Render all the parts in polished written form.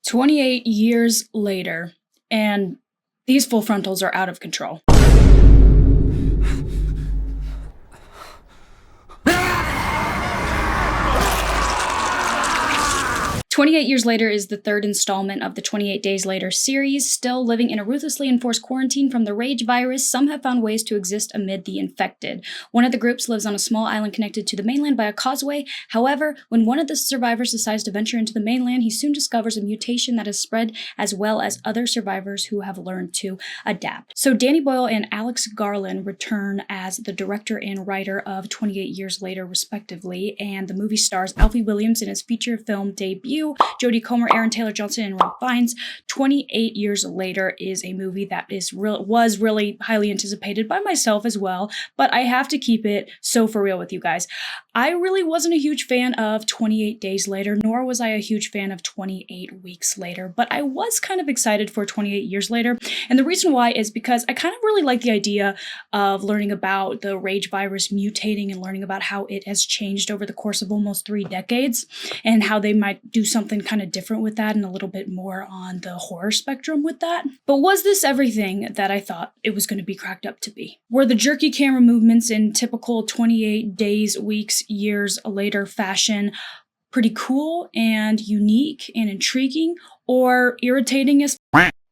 28 years later, and these full frontals are out of control. 28 Years Later is the third installment of the 28 Days Later series. Still living in a ruthlessly enforced quarantine from the rage virus, some have found ways to exist amid the infected. One of the groups lives on a small island connected to the mainland by a causeway. However, when one of the survivors decides to venture into the mainland, he soon discovers a mutation that has spread, as well as other survivors who have learned to adapt. So Danny Boyle and Alex Garland return as the director and writer of 28 Years Later, respectively, and the movie stars Alfie Williams in his feature film debut, Jodie Comer, Aaron Taylor Johnson, and Ralph Fiennes. 28 Years Later is a movie that was really highly anticipated by myself as well, but I have to keep it so for real with you guys. I really wasn't a huge fan of 28 Days Later, nor was I a huge fan of 28 Weeks Later, but I was kind of excited for 28 Years Later, and the reason why is because I kind of really like the idea of learning about the rage virus mutating and learning about how it has changed over the course of almost 3 decades, and how they might do something kind of different with that and a little bit more on the horror spectrum with that. But was this everything that I thought it was going to be cracked up to be? Were the jerky camera movements in typical 28 days, weeks, years later fashion pretty cool and unique and intriguing, or irritating as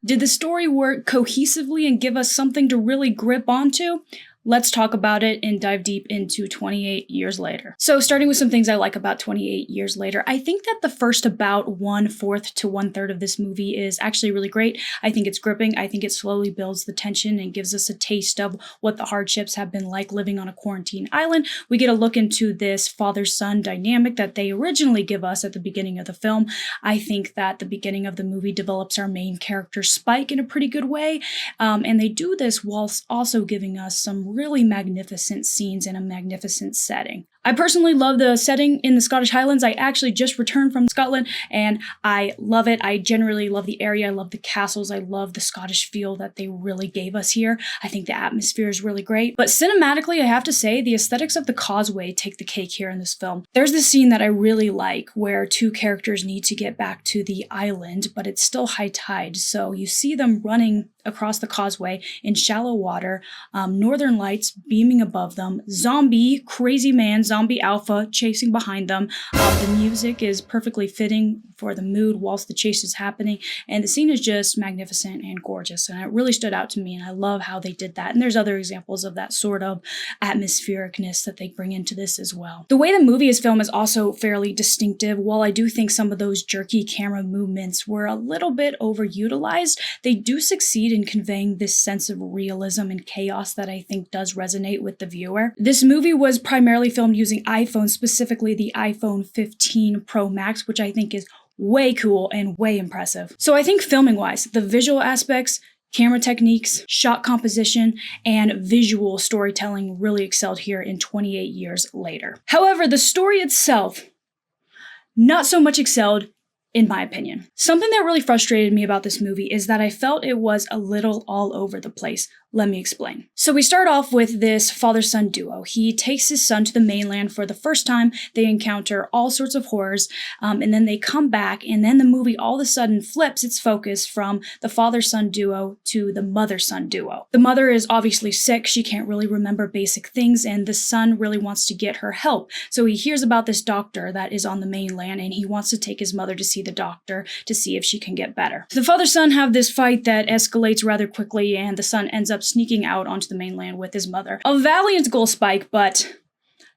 Did the story work cohesively and give us something to really grip onto? Let's talk about it and dive deep into 28 Years Later. So starting with some things I like about 28 Years Later, I think that the first about 1/4 to 1/3 of this movie is actually really great. I think it's gripping. I think it slowly builds the tension and gives us a taste of what the hardships have been like living on a quarantine island. We get a look into this father-son dynamic that they originally give us at the beginning of the film. I think that the beginning of the movie develops our main character Spike in a pretty good way, and they do this whilst also giving us some really magnificent scenes in a magnificent setting. I personally love the setting in the Scottish Highlands. I actually just returned from Scotland and I love it. I generally love the area. I love the castles. I love the Scottish feel that they really gave us here. I think the atmosphere is really great. But cinematically, I have to say, the aesthetics of the causeway take the cake here in this film. There's this scene that I really like where two characters need to get back to the island, but it's still high tide. So you see them running across the causeway in shallow water, northern lights beaming above them, crazy man, zombie alpha chasing behind them. The music is perfectly fitting for the mood whilst the chase is happening, and the scene is just magnificent and gorgeous, and it really stood out to me, and I love how they did that. And there's other examples of that sort of atmosphericness that they bring into this as well. The way the movie is filmed is also fairly distinctive. While I do think some of those jerky camera movements were a little bit overutilized, they do succeed in conveying this sense of realism and chaos that I think does resonate with the viewer. This movie was primarily filmed using iPhones, specifically the iPhone 15 Pro Max, which I think is way cool and way impressive. So I think filming-wise, the visual aspects, camera techniques, shot composition, and visual storytelling really excelled here in 28 Years Later. However, the story itself, not so much excelled, in my opinion. Something that really frustrated me about this movie is that I felt it was a little all over the place. Let me explain. So we start off with this father-son duo. He takes his son to the mainland for the first time. They encounter all sorts of horrors, and then they come back, and then the movie all of a sudden flips its focus from the father-son duo to the mother-son duo. The mother is obviously sick. She can't really remember basic things, and the son really wants to get her help. So he hears about this doctor that is on the mainland, and he wants to take his mother to see the doctor to see if she can get better. The father-son have this fight that escalates rather quickly, and the son ends up sneaking out onto the mainland with his mother. A valiant goal, Spike, but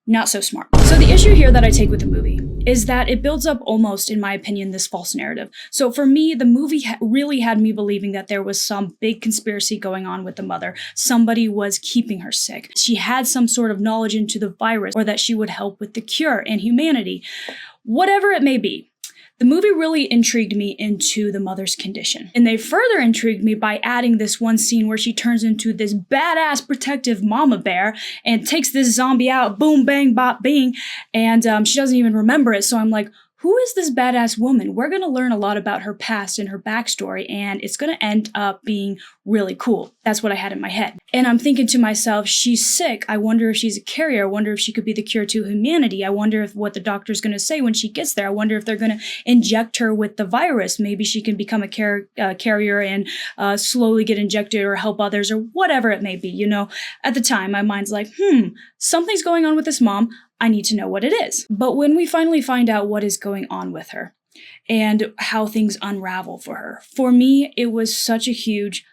not so smart. So the issue here that I take with the movie is that it builds up almost, in my opinion, this false narrative. So for me, the movie really had me believing that there was some big conspiracy going on with the mother. Somebody was keeping her sick. She had some sort of knowledge into the virus, or that she would help with the cure and humanity. Whatever it may be. The movie really intrigued me into the mother's condition. And they further intrigued me by adding this one scene where she turns into this badass protective mama bear and takes this zombie out, boom, bang, bop, bing, and she doesn't even remember it. So I'm like, who is this badass woman? We're going to learn a lot about her past and her backstory, and it's going to end up being really cool. That's what I had in my head. And I'm thinking to myself, she's sick. I wonder if she's a carrier. I wonder if she could be the cure to humanity. I wonder if what the doctor's going to say when she gets there. I wonder if they're going to inject her with the virus. Maybe she can become a carrier and slowly get injected or help others or whatever it may be. You know, at the time, my mind's like, something's going on with this mom. I need to know what it is. But when we finally find out what is going on with her and how things unravel for her, for me, it was such a huge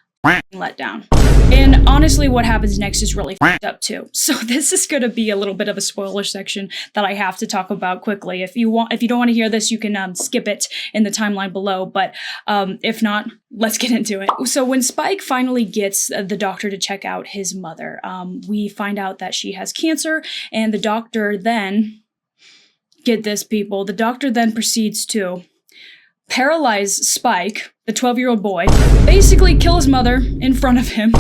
letdown. And honestly, what happens next is really fucked up too. So this is going to be a little bit of a spoiler section that I have to talk about quickly. If you don't want to hear this, you can skip it in the timeline below. But if not, let's get into it. So when Spike finally gets the doctor to check out his mother, we find out that she has cancer, and the doctor then, get this people, the doctor then proceeds to paralyze Spike, the 12-year-old boy, basically kill his mother in front of him.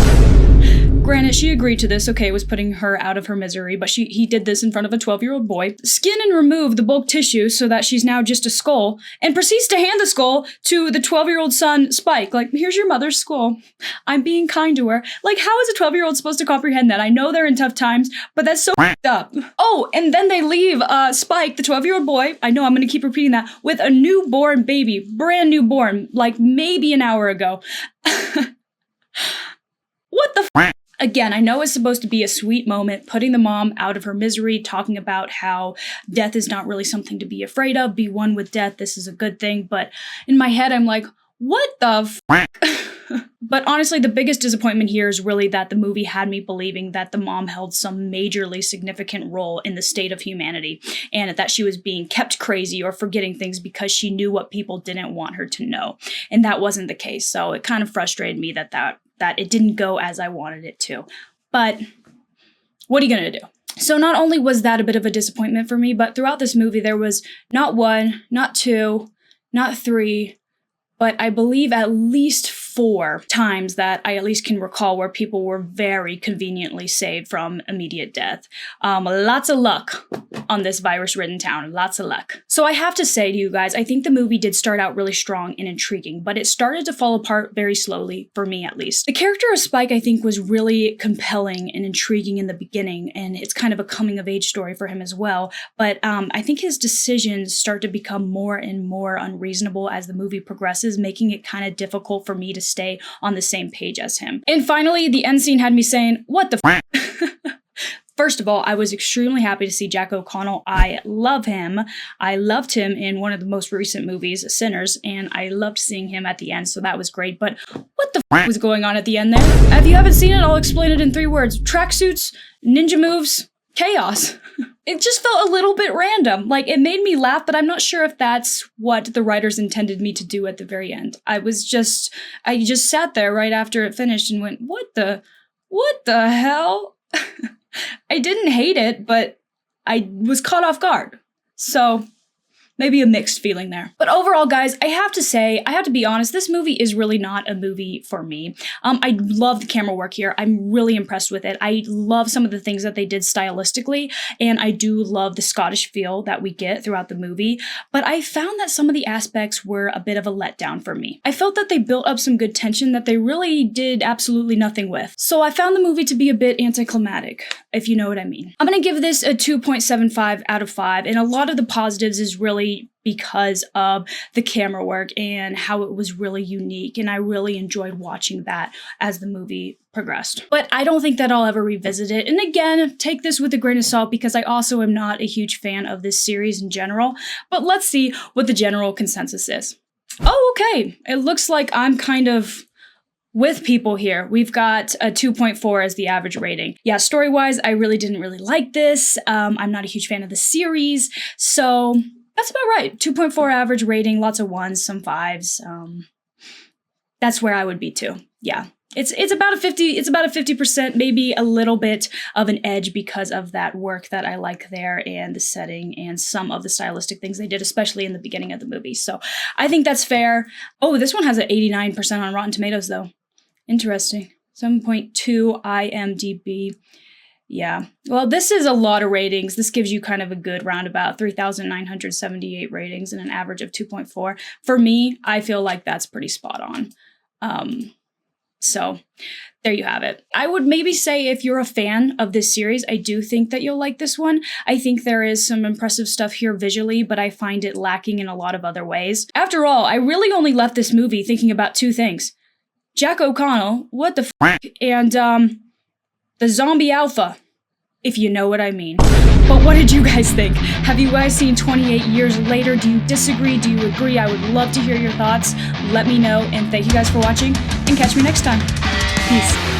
Granted, she agreed to this, okay, it was putting her out of her misery, but he did this in front of a 12-year-old boy. Skin and remove the bulk tissue so that she's now just a skull, and proceeds to hand the skull to the 12-year-old son, Spike. Like, here's your mother's skull. I'm being kind to her. Like, how is a 12-year-old supposed to comprehend that? I know they're in tough times, but that's so f***ed up. Oh, and then they leave Spike, the 12-year-old boy, I know I'm gonna keep repeating that, with a newborn baby, brand new born, like maybe an hour ago. What the f***? Again, I know it's supposed to be a sweet moment, putting the mom out of her misery, talking about how death is not really something to be afraid of, be one with death, this is a good thing, but in my head I'm like, what the f***? But honestly, the biggest disappointment here is really that the movie had me believing that the mom held some majorly significant role in the state of humanity, and that she was being kept crazy or forgetting things because she knew what people didn't want her to know. And that wasn't the case, so it kind of frustrated me that it didn't go as I wanted it to. But what are you gonna do? So not only was that a bit of a disappointment for me, but throughout this movie there was not one, not two, not three, but I believe at least 4 times that I at least can recall where people were very conveniently saved from immediate death. Lots of luck on this virus-ridden town. Lots of luck. So I have to say to you guys, I think the movie did start out really strong and intriguing, but it started to fall apart very slowly, for me at least. The character of Spike, I think, was really compelling and intriguing in the beginning, and it's kind of a coming-of-age story for him as well, but I think his decisions start to become more and more unreasonable as the movie progresses, making it kind of difficult for me to stay on the same page as him. And finally, the end scene had me saying, what the f***? First of all, I was extremely happy to see Jack O'Connell. I love him. I loved him in one of the most recent movies, Sinners, and I loved seeing him at the end, so that was great. But what the f*** was going on at the end there? If you haven't seen it, I'll explain it in 3 words. Tracksuits, ninja moves, chaos. It just felt a little bit random. Like, it made me laugh, but I'm not sure if that's what the writers intended me to do at the very end. I just sat there right after it finished and went, what the hell? I didn't hate it, but I was caught off guard. So maybe a mixed feeling there. But overall, guys, I have to be honest, this movie is really not a movie for me. I love the camera work here. I'm really impressed with it. I love some of the things that they did stylistically, and I do love the Scottish feel that we get throughout the movie, but I found that some of the aspects were a bit of a letdown for me. I felt that they built up some good tension that they really did absolutely nothing with. So I found the movie to be a bit anticlimactic, if you know what I mean. I'm gonna give this a 2.75 out of 5, and a lot of the positives is really because of the camera work and how it was really unique, and I really enjoyed watching that as the movie progressed. But I don't think that I'll ever revisit it, and again, take this with a grain of salt because I also am not a huge fan of this series in general, but let's see what the general consensus is. Oh, okay, it looks like I'm kind of with people here. We've got a 2.4 as the average rating. Yeah, story-wise, I really didn't like this. I'm not a huge fan of the series, so that's about right. 2.4 average rating, lots of 1s, some 5s. That's where I would be too. Yeah. It's about a 50%, maybe a little bit of an edge because of that work that I like there and the setting and some of the stylistic things they did, especially in the beginning of the movie. So I think that's fair. Oh, this one has an 89% on Rotten Tomatoes though. Interesting. 7.2 IMDb. Yeah. Well, this is a lot of ratings. This gives you kind of a good roundabout 3,978 ratings and an average of 2.4. For me, I feel like that's pretty spot on. So there you have it. I would maybe say if you're a fan of this series, I do think that you'll like this one. I think there is some impressive stuff here visually, but I find it lacking in a lot of other ways. After all, I really only left this movie thinking about two things. Jack O'Connell, what the f***, and the zombie alpha, if you know what I mean. But what did you guys think? Have you guys seen 28 Years Later? Do you disagree? Do you agree? I would love to hear your thoughts. Let me know, and thank you guys for watching, and catch me next time. Peace.